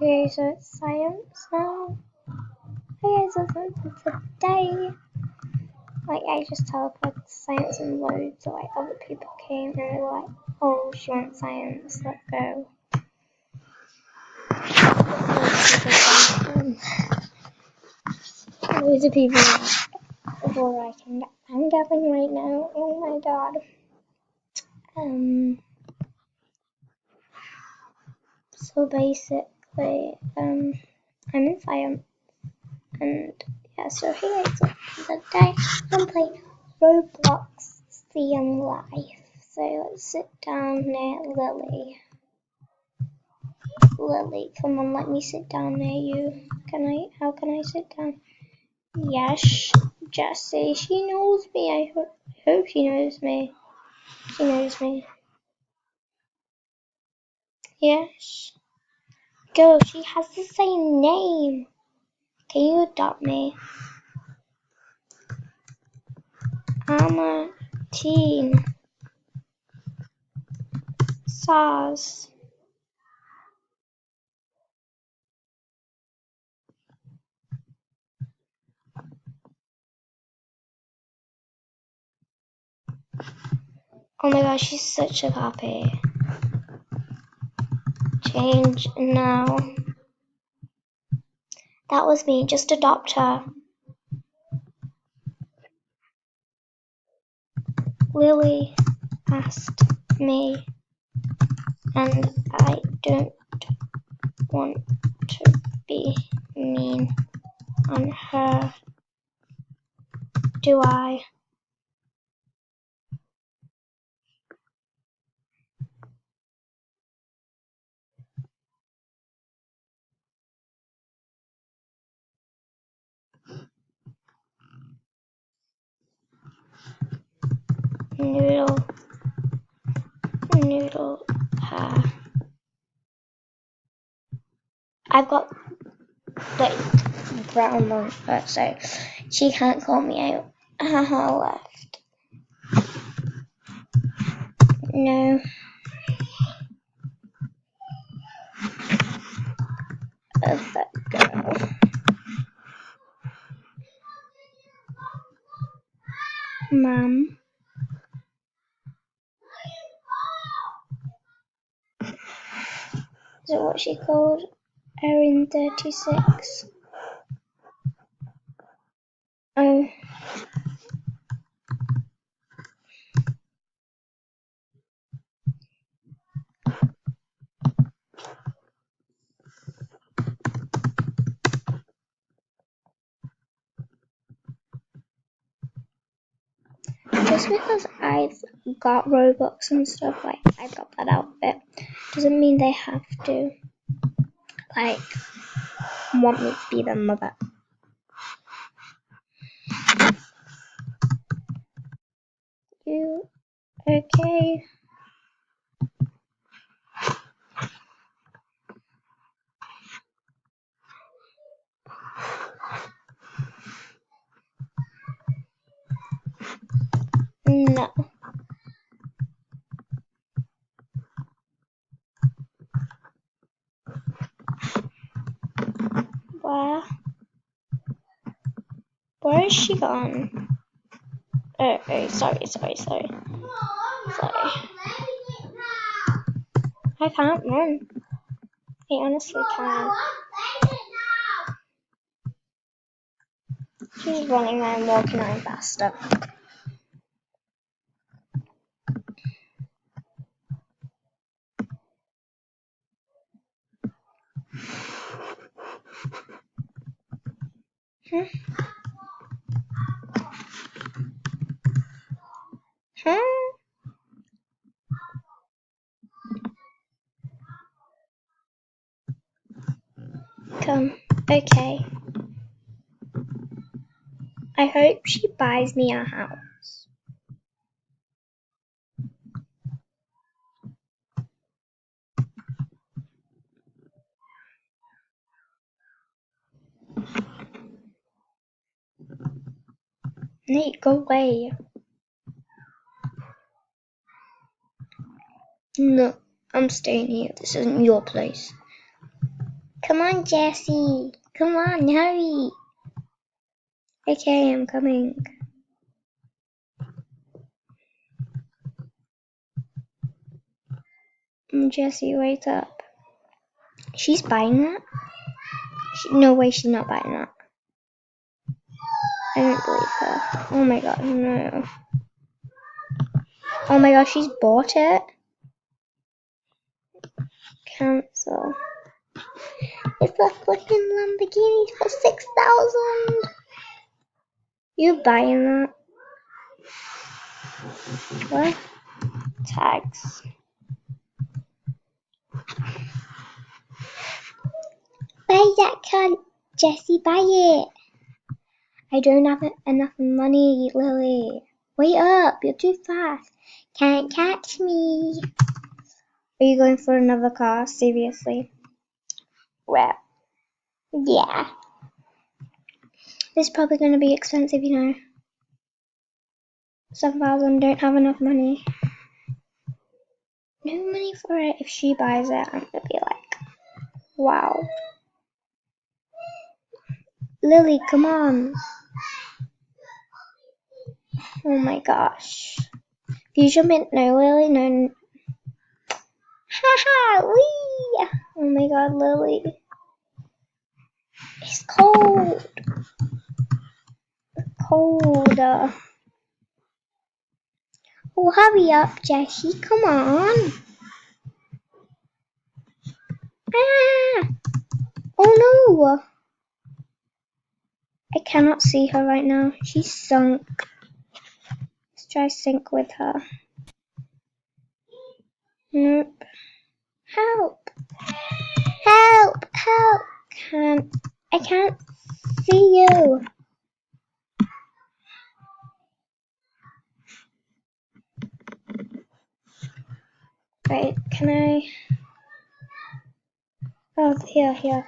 Okay, so it's science now. Okay, so today, like, I just teleported science and loads, so like other people came and they were like, oh, she wants science, let's go. Loads of people were like, I'm gathering right now, oh my god. So basically, I'm in science, and yeah, so here is the day I'm playing Roblox The Young Life. So let's sit down near Lily. Lily, come on, let me sit down near you. How can I sit down? Yes, Jessie, she knows me. I hope she knows me. She knows me. Yes. Girl, she has the same name. Can you adopt me? I'm a teen. SARS. Oh my gosh, she's such a copy. Change now. That was me, just adopt her. Lily asked me, and I don't want to be mean on her, do I? Noodle her. I've got like brown on her, so she can't call me out. Haha, left. No. That girl. Mum. Is that what she called? Erin 36. Oh. Just because I've got Robux and stuff, like, I've got that outfit, doesn't mean they have to, like, want me to be their mother. You okay? No. Where? Where is she gone? Oh, sorry. Sorry. I can't run. I honestly can't. She's running, I'm walking on faster. Come. Okay. I hope she buys me a house. Nate, go away. No, I'm staying here. This isn't your place. Come on, Jessie. Come on, hurry. Okay, I'm coming. Jessie, wait up. She's buying that? No way she's not buying that. I don't believe her. Oh my god, no. Oh my gosh, she's bought it. Cancel. It's a flipping Lamborghini for 6,000. You buying that? What? Tags. Buy that car, Jessie, buy it. I don't have enough money, Lily. Wait up, you're too fast. Can't catch me. Are you going for another car? Seriously? Well, yeah. This is probably going to be expensive, you know. 7,000, don't have enough money. No money for it. If she buys it, I'm going to be like, wow. Lily, come on. Oh my gosh. If you jump in, no, Lily, no. Haha, wee! Oh my god, Lily. It's cold. Cold. Oh, hurry up, Jessie. Come on. Ah! Oh no. I cannot see her right now. She's sunk. Let's try sync with her. Nope. Help. Help. Help. I can't see you. Wait, can I? Oh, here.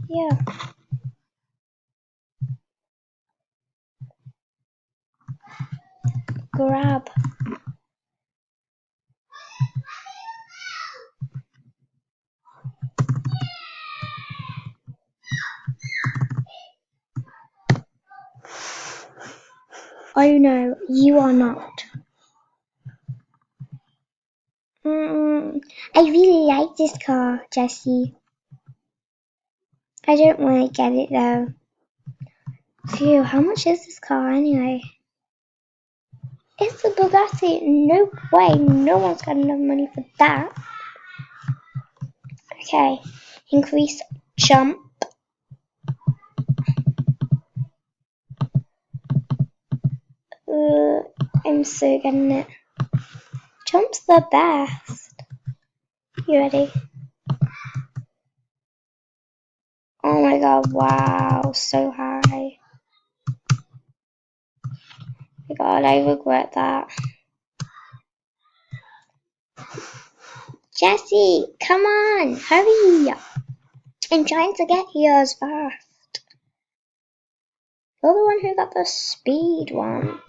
Yeah. Grab. Oh no, you are not. I really like this car, Jessie. I don't want to get it though. Phew, how much is this car anyway? It's a Bugatti. No way, no one's got enough money for that. Okay, increase jump. I'm so getting it. Jump's the best. You ready? Oh my god, wow, so high. Oh my god, I regret that. Jessie, come on, hurry. I'm trying to get here as fast. You're the one who got the speed one.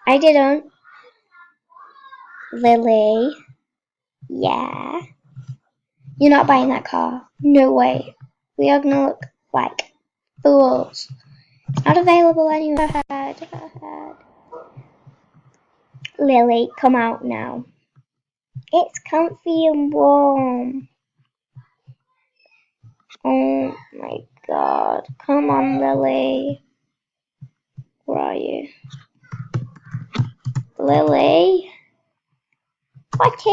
I didn't. Lily. Yeah. You're not buying that car. No way. We are gonna look like fools. Not available anywhere. Lily, come out now. It's comfy and warm. Oh my god. Come on, Lily. Where are you? Lily? What?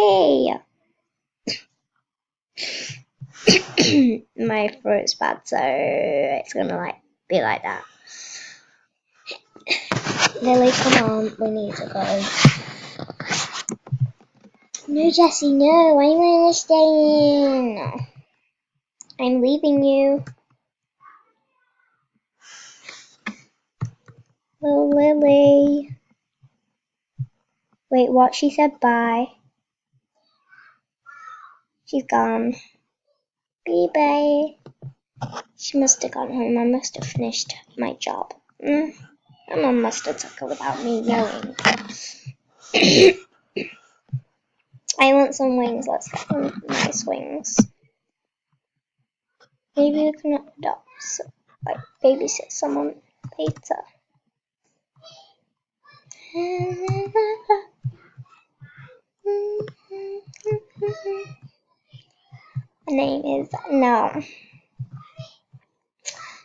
My throat's bad, so it's gonna be like that. Lily, come on, we need to go. No, Jessie, no, I'm gonna stay in. I'm leaving you. Oh, Lily. Wait, what? She said bye. She's gone. Bye-bye. She must have gone home. I must have finished my job. My mum must have took her without me knowing. I want some wings. Let's get some nice wings. Maybe we can adopt, like, babysit someone later. My name is no.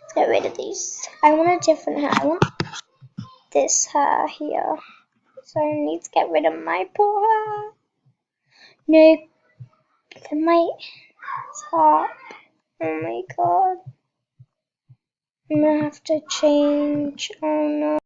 Let's get rid of these. I want a different hair. I want this hair here. So I need to get rid of my poor hair. No, my top. Oh my god. I'm gonna have to change. Oh no.